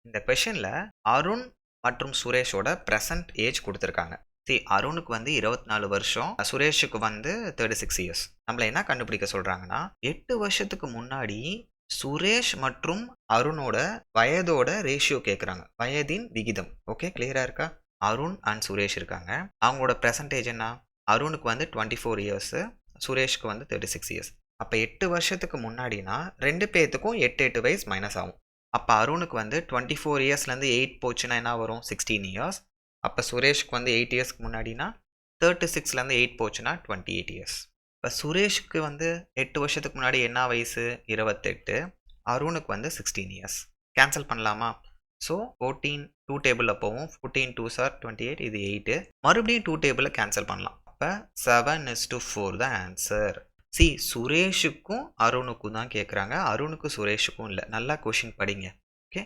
இந்த கொஷனில் அருண் மற்றும் சுரேஷோட present age கொடுத்துருக்காங்க. அருணுக்கு வந்து 24 வருஷம், சுரேஷுக்கு வந்து 36 இயர்ஸ். நம்மள என்ன கண்டுபிடிக்க சொல்கிறாங்கன்னா 8 வருஷத்துக்கு முன்னாடி சுரேஷ் மற்றும் அருணோட வயதோட ரேஷியோ கேட்குறாங்க, வயதின் விகிதம். ஓகே, கிளியராக இருக்கா? அருண் அண்ட் சுரேஷ் இருக்காங்க. அவங்களோட ப்ரெசன்டேஜ் என்ன? அருணுக்கு வந்து 24 இயர்ஸு, சுரேஷ்க்கு வந்து 36 இயர்ஸ். அப்போ 8 வருஷத்துக்கு முன்னாடினா 2 பேர்த்துக்கும் 8 வயசு மைனஸ் ஆகும். அப்போ அருணுக்கு வந்து 24 இயர்ஸ்லேருந்து 8 போச்சுன்னா என்ன வரும்? 16 இயர்ஸ். அப்போ சுரேஷ்க்கு வந்து 8 இயர்ஸ்க்கு முன்னாடினா 36லேருந்து 8 போச்சுன்னா 28 இயர்ஸ். இப்போ சுரேஷ்க்கு வந்து 8 வருஷத்துக்கு முன்னாடி என்ன வயசு? 28. அருணுக்கு வந்து 16 இயர்ஸ். கேன்சல் பண்ணலாமா? ஸோ 14 2 டேபிளில் போவோம். 14 2s are 28, இது 8. மறுபடியும் 2 டேபிளில் கேன்சல் பண்ணலாம். அப்போ 7:4 தான் ஆன்சர். சுரேஷுக்கும் அருணுக்கும் தான் கேட்குறாங்க, அருணுக்கு சுரேஷுக்கும் இல்லை. நல்லா கொஷின் படிங்க. ஓகே,